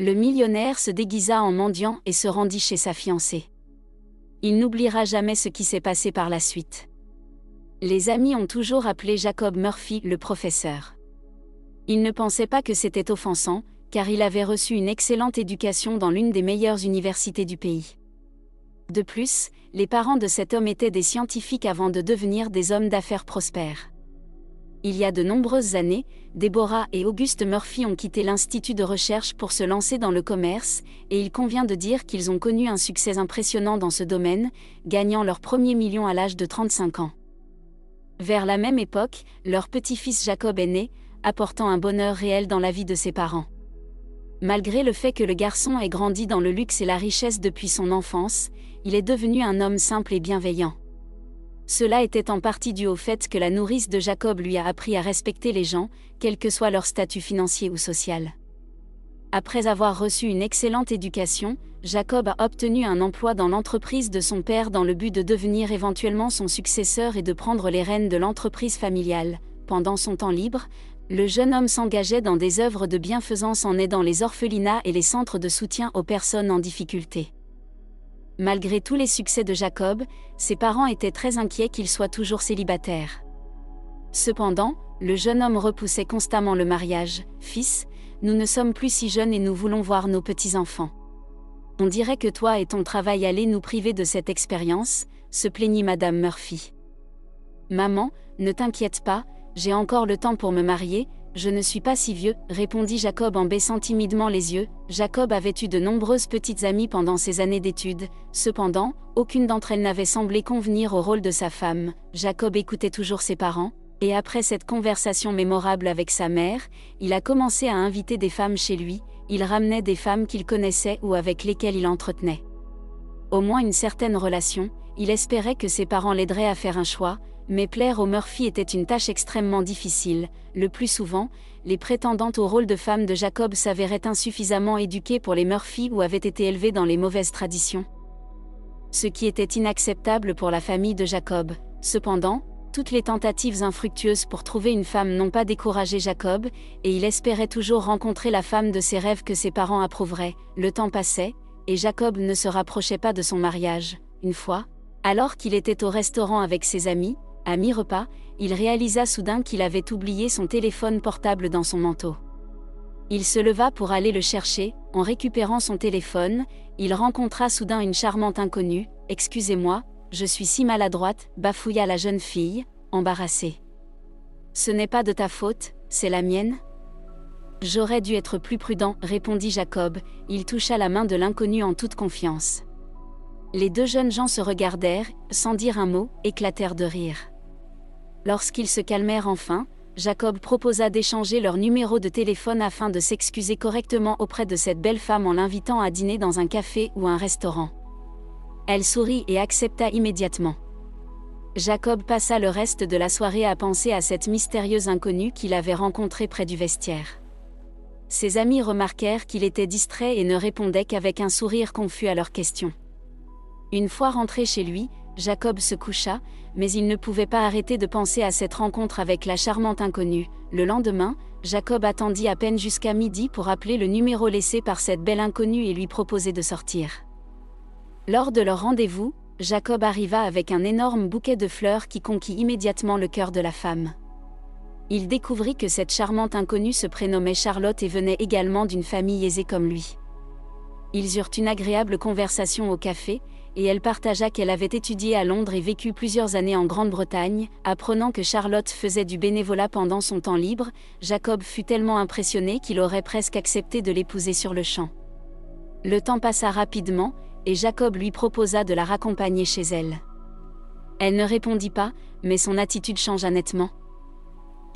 Le millionnaire se déguisa en mendiant et se rendit chez sa fiancée. Il n'oubliera jamais ce qui s'est passé par la suite. Les amis ont toujours appelé Jacob Murphy le professeur. Il ne pensait pas que c'était offensant, car il avait reçu une excellente éducation dans l'une des meilleures universités du pays. De plus, les parents de cet homme étaient des scientifiques avant de devenir des hommes d'affaires prospères. Il y a de nombreuses années, Deborah et Auguste Murphy ont quitté l'institut de recherche pour se lancer dans le commerce, et il convient de dire qu'ils ont connu un succès impressionnant dans ce domaine, gagnant leur premier million à l'âge de 35 ans. Vers la même époque, leur petit-fils Jacob est né, apportant un bonheur réel dans la vie de ses parents. Malgré le fait que le garçon ait grandi dans le luxe et la richesse depuis son enfance, il est devenu un homme simple et bienveillant. Cela était en partie dû au fait que la nourrice de Jacob lui a appris à respecter les gens, quel que soit leur statut financier ou social. Après avoir reçu une excellente éducation, Jacob a obtenu un emploi dans l'entreprise de son père dans le but de devenir éventuellement son successeur et de prendre les rênes de l'entreprise familiale. Pendant son temps libre, le jeune homme s'engageait dans des œuvres de bienfaisance en aidant les orphelinats et les centres de soutien aux personnes en difficulté. Malgré tous les succès de Jacob, ses parents étaient très inquiets qu'il soit toujours célibataire. Cependant, le jeune homme repoussait constamment le mariage. « Fils, nous ne sommes plus si jeunes et nous voulons voir nos petits-enfants. On dirait que toi et ton travail allaient nous priver de cette expérience », se plaignit Madame Murphy. « Maman, ne t'inquiète pas, j'ai encore le temps pour me marier, je ne suis pas si vieux, répondit Jacob en baissant timidement les yeux. Jacob avait eu de nombreuses petites amies pendant ses années d'études, cependant, aucune d'entre elles n'avait semblé convenir au rôle de sa femme. Jacob écoutait toujours ses parents, et après cette conversation mémorable avec sa mère, il a commencé à inviter des femmes chez lui, il ramenait des femmes qu'il connaissait ou avec lesquelles il entretenait au moins une certaine relation, il espérait que ses parents l'aideraient à faire un choix, mais plaire aux Murphy était une tâche extrêmement difficile. Le plus souvent, les prétendantes au rôle de femme de Jacob s'avéraient insuffisamment éduquées pour les Murphy ou avaient été élevées dans les mauvaises traditions. Ce qui était inacceptable pour la famille de Jacob. Cependant, toutes les tentatives infructueuses pour trouver une femme n'ont pas découragé Jacob, et il espérait toujours rencontrer la femme de ses rêves que ses parents approuveraient. Le temps passait, et Jacob ne se rapprochait pas de son mariage. Une fois, alors qu'il était au restaurant avec ses amis, à mi-repas, il réalisa soudain qu'il avait oublié son téléphone portable dans son manteau. Il se leva pour aller le chercher. En récupérant son téléphone, il rencontra soudain une charmante inconnue. « Excusez-moi, je suis si maladroite », bafouilla la jeune fille, embarrassée. « Ce n'est pas de ta faute, c'est la mienne ?» « J'aurais dû être plus prudent », répondit Jacob. Il toucha la main de l'inconnu en toute confiance. Les deux jeunes gens se regardèrent, sans dire un mot, éclatèrent de rire. Lorsqu'ils se calmèrent enfin, Jacob proposa d'échanger leur numéro de téléphone afin de s'excuser correctement auprès de cette belle femme en l'invitant à dîner dans un café ou un restaurant. Elle sourit et accepta immédiatement. Jacob passa le reste de la soirée à penser à cette mystérieuse inconnue qu'il avait rencontrée près du vestiaire. Ses amis remarquèrent qu'il était distrait et ne répondait qu'avec un sourire confus à leurs questions. Une fois rentré chez lui, Jacob se coucha, mais il ne pouvait pas arrêter de penser à cette rencontre avec la charmante inconnue. Le lendemain, Jacob attendit à peine jusqu'à midi pour appeler le numéro laissé par cette belle inconnue et lui proposer de sortir. Lors de leur rendez-vous, Jacob arriva avec un énorme bouquet de fleurs qui conquit immédiatement le cœur de la femme. Il découvrit que cette charmante inconnue se prénommait Charlotte et venait également d'une famille aisée comme lui. Ils eurent une agréable conversation au café, et elle partagea qu'elle avait étudié à Londres et vécu plusieurs années en Grande-Bretagne. Apprenant que Charlotte faisait du bénévolat pendant son temps libre, Jacob fut tellement impressionné qu'il aurait presque accepté de l'épouser sur le champ. Le temps passa rapidement, et Jacob lui proposa de la raccompagner chez elle. Elle ne répondit pas, mais son attitude changea nettement.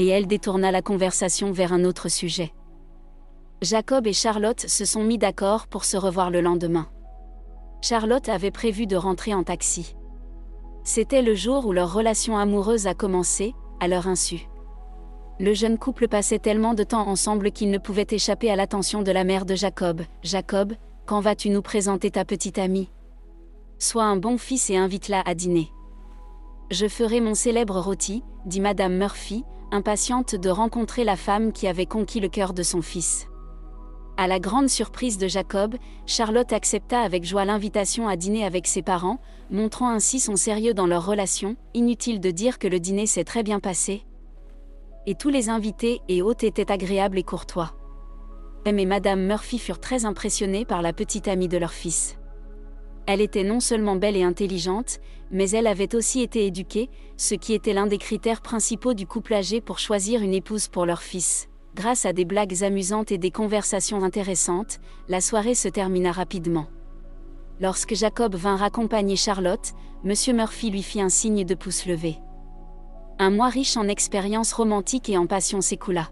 Et elle détourna la conversation vers un autre sujet. Jacob et Charlotte se sont mis d'accord pour se revoir le lendemain. Charlotte avait prévu de rentrer en taxi. C'était le jour où leur relation amoureuse a commencé, à leur insu. Le jeune couple passait tellement de temps ensemble qu'il ne pouvait échapper à l'attention de la mère de Jacob. « Jacob, quand vas-tu nous présenter ta petite amie ? Sois un bon fils et invite-la à dîner. » « Je ferai mon célèbre rôti, » dit Madame Murphy, impatiente de rencontrer la femme qui avait conquis le cœur de son fils. À la grande surprise de Jacob, Charlotte accepta avec joie l'invitation à dîner avec ses parents, montrant ainsi son sérieux dans leur relation. Inutile de dire que le dîner s'est très bien passé. Et tous les invités et hôtes étaient agréables et courtois. M et Madame Murphy furent très impressionnés par la petite amie de leur fils. Elle était non seulement belle et intelligente, mais elle avait aussi été éduquée, ce qui était l'un des critères principaux du couple âgé pour choisir une épouse pour leur fils. Grâce à des blagues amusantes et des conversations intéressantes, la soirée se termina rapidement. Lorsque Jacob vint raccompagner Charlotte, M. Murphy lui fit un signe de pouce levé. Un mois riche en expériences romantiques et en passion s'écoula.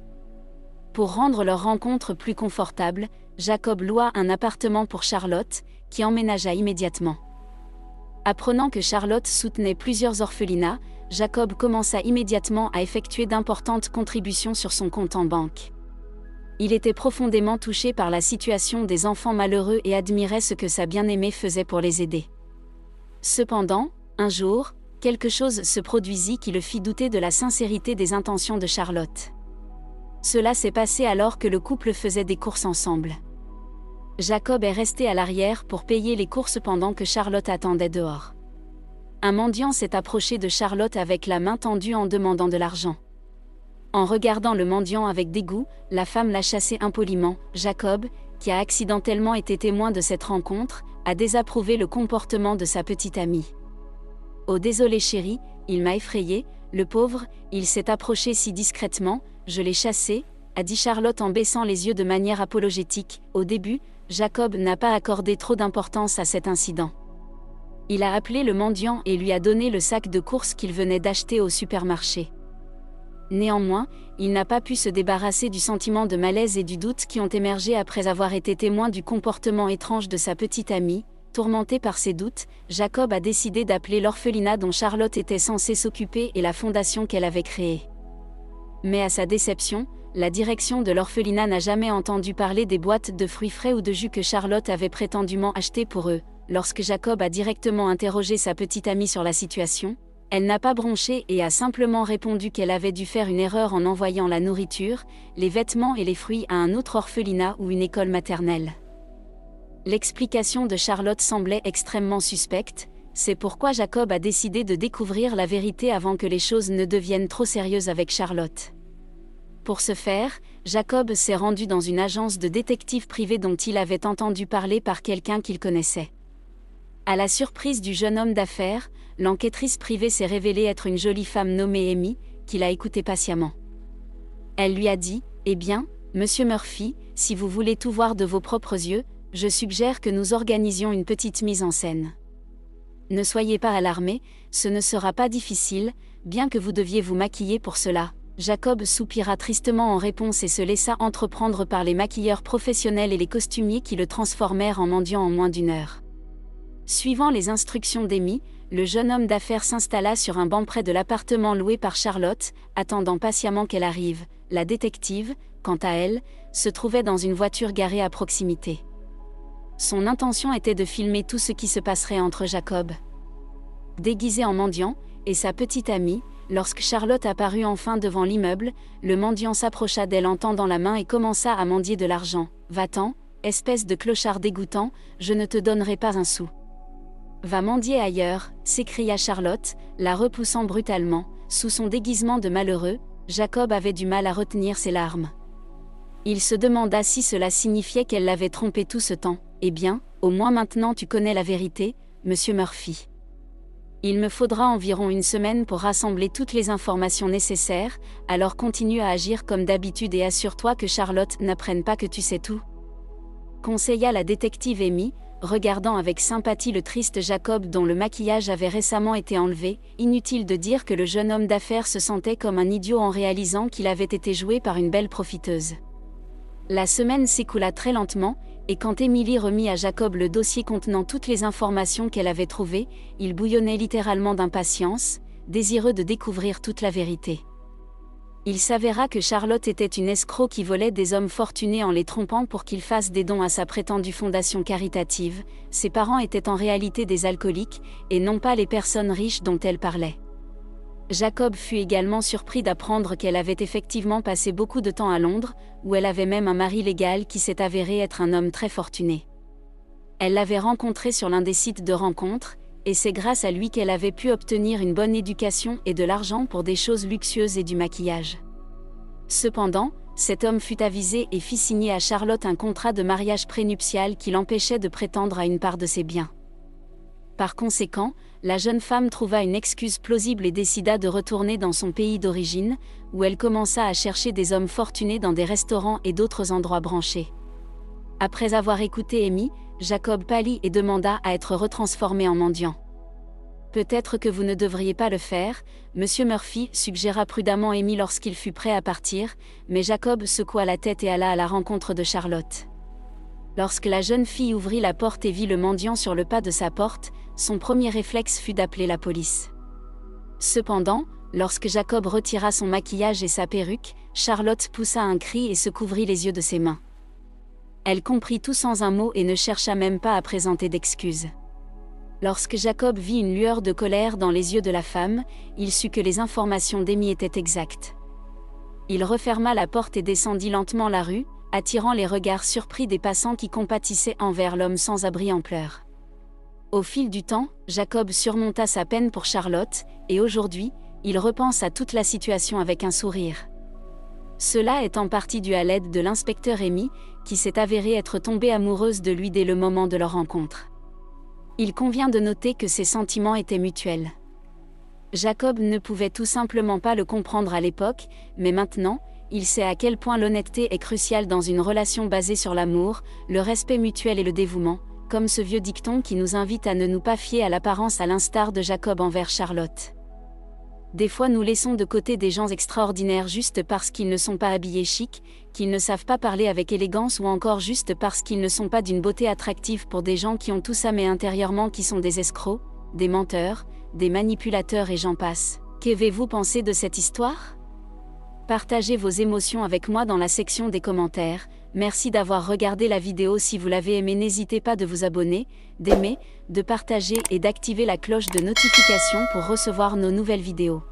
Pour rendre leur rencontre plus confortable, Jacob loua un appartement pour Charlotte, qui emménagea immédiatement. Apprenant que Charlotte soutenait plusieurs orphelinats, Jacob commença immédiatement à effectuer d'importantes contributions sur son compte en banque. Il était profondément touché par la situation des enfants malheureux et admirait ce que sa bien-aimée faisait pour les aider. Cependant, un jour, quelque chose se produisit qui le fit douter de la sincérité des intentions de Charlotte. Cela s'est passé alors que le couple faisait des courses ensemble. Jacob est resté à l'arrière pour payer les courses pendant que Charlotte attendait dehors. Un mendiant s'est approché de Charlotte avec la main tendue en demandant de l'argent. En regardant le mendiant avec dégoût, la femme l'a chassé impoliment. Jacob, qui a accidentellement été témoin de cette rencontre, a désapprouvé le comportement de sa petite amie. « Oh désolé chérie, il m'a effrayé, le pauvre, il s'est approché si discrètement, je l'ai chassé », a dit Charlotte en baissant les yeux de manière apologétique. Au début, Jacob n'a pas accordé trop d'importance à cet incident. Il a appelé le mendiant et lui a donné le sac de courses qu'il venait d'acheter au supermarché. Néanmoins, il n'a pas pu se débarrasser du sentiment de malaise et du doute qui ont émergé après avoir été témoin du comportement étrange de sa petite amie. Tourmenté par ses doutes, Jacob a décidé d'appeler l'orphelinat dont Charlotte était censée s'occuper et la fondation qu'elle avait créée. Mais à sa déception, la direction de l'orphelinat n'a jamais entendu parler des boîtes de fruits frais ou de jus que Charlotte avait prétendument achetées pour eux. Lorsque Jacob a directement interrogé sa petite amie sur la situation, elle n'a pas bronché et a simplement répondu qu'elle avait dû faire une erreur en envoyant la nourriture, les vêtements et les fruits à un autre orphelinat ou une école maternelle. L'explication de Charlotte semblait extrêmement suspecte, c'est pourquoi Jacob a décidé de découvrir la vérité avant que les choses ne deviennent trop sérieuses avec Charlotte. Pour ce faire, Jacob s'est rendu dans une agence de détective privée dont il avait entendu parler par quelqu'un qu'il connaissait. À la surprise du jeune homme d'affaires, l'enquêtrice privée s'est révélée être une jolie femme nommée Amy, qu'il a écoutée patiemment. Elle lui a dit « Eh bien, monsieur Murphy, si vous voulez tout voir de vos propres yeux, je suggère que nous organisions une petite mise en scène. Ne soyez pas alarmés, ce ne sera pas difficile, bien que vous deviez vous maquiller pour cela. » Jacob soupira tristement en réponse et se laissa entreprendre par les maquilleurs professionnels et les costumiers qui le transformèrent en mendiant en moins d'une heure. Suivant les instructions d'Amy, le jeune homme d'affaires s'installa sur un banc près de l'appartement loué par Charlotte, attendant patiemment qu'elle arrive. La détective, quant à elle, se trouvait dans une voiture garée à proximité. Son intention était de filmer tout ce qui se passerait entre Jacob, déguisé en mendiant, et sa petite amie. Lorsque Charlotte apparut enfin devant l'immeuble, le mendiant s'approcha d'elle en tendant la main et commença à mendier de l'argent. « Va-t'en, espèce de clochard dégoûtant, je ne te donnerai pas un sou. »« Va mendier ailleurs » s'écria Charlotte, la repoussant brutalement. Sous son déguisement de malheureux, Jacob avait du mal à retenir ses larmes. Il se demanda si cela signifiait qu'elle l'avait trompé tout ce temps. « Eh bien, au moins maintenant tu connais la vérité, monsieur Murphy. Il me faudra environ une semaine pour rassembler toutes les informations nécessaires, alors continue à agir comme d'habitude et assure-toi que Charlotte n'apprenne pas que tu sais tout. » conseilla la détective Amy, regardant avec sympathie le triste Jacob dont le maquillage avait récemment été enlevé. Inutile de dire que le jeune homme d'affaires se sentait comme un idiot en réalisant qu'il avait été joué par une belle profiteuse. La semaine s'écoula très lentement, et quand Émilie remit à Jacob le dossier contenant toutes les informations qu'elle avait trouvées, il bouillonnait littéralement d'impatience, désireux de découvrir toute la vérité. Il s'avéra que Charlotte était une escroc qui volait des hommes fortunés en les trompant pour qu'ils fassent des dons à sa prétendue fondation caritative. Ses parents étaient en réalité des alcooliques, et non pas les personnes riches dont elle parlait. Jacob fut également surpris d'apprendre qu'elle avait effectivement passé beaucoup de temps à Londres, où elle avait même un mari légal qui s'est avéré être un homme très fortuné. Elle l'avait rencontré sur l'un des sites de rencontres, et c'est grâce à lui qu'elle avait pu obtenir une bonne éducation et de l'argent pour des choses luxueuses et du maquillage. Cependant, cet homme fut avisé et fit signer à Charlotte un contrat de mariage prénuptial qui l'empêchait de prétendre à une part de ses biens. Par conséquent, la jeune femme trouva une excuse plausible et décida de retourner dans son pays d'origine, où elle commença à chercher des hommes fortunés dans des restaurants et d'autres endroits branchés. Après avoir écouté Amy, Jacob pâlit et demanda à être retransformé en mendiant. « Peut-être que vous ne devriez pas le faire, Monsieur Murphy, suggéra prudemment Amy lorsqu'il fut prêt à partir, mais Jacob secoua la tête et alla à la rencontre de Charlotte. Lorsque la jeune fille ouvrit la porte et vit le mendiant sur le pas de sa porte, son premier réflexe fut d'appeler la police. Cependant, lorsque Jacob retira son maquillage et sa perruque, Charlotte poussa un cri et se couvrit les yeux de ses mains. Elle comprit tout sans un mot et ne chercha même pas à présenter d'excuses. Lorsque Jacob vit une lueur de colère dans les yeux de la femme, il sut que les informations d'Amy étaient exactes. Il referma la porte et descendit lentement la rue, attirant les regards surpris des passants qui compatissaient envers l'homme sans abri en pleurs. Au fil du temps, Jacob surmonta sa peine pour Charlotte, et aujourd'hui, il repense à toute la situation avec un sourire. Cela est en partie dû à l'aide de l'inspecteur Amy, qui s'est avérée être tombée amoureuse de lui dès le moment de leur rencontre. Il convient de noter que ces sentiments étaient mutuels. Jacob ne pouvait tout simplement pas le comprendre à l'époque, mais maintenant, il sait à quel point l'honnêteté est cruciale dans une relation basée sur l'amour, le respect mutuel et le dévouement, comme ce vieux dicton qui nous invite à ne nous pas fier à l'apparence à l'instar de Jacob envers Charlotte. Des fois nous laissons de côté des gens extraordinaires juste parce qu'ils ne sont pas habillés chic, qu'ils ne savent pas parler avec élégance ou encore juste parce qu'ils ne sont pas d'une beauté attractive pour des gens qui ont tout ça mais intérieurement qui sont des escrocs, des menteurs, des manipulateurs et j'en passe. Qu'avez-vous pensé de cette histoire ? Partagez vos émotions avec moi dans la section des commentaires. Merci d'avoir regardé la vidéo. Si vous l'avez aimé, n'hésitez pas de vous abonner, d'aimer, de partager et d'activer la cloche de notification pour recevoir nos nouvelles vidéos.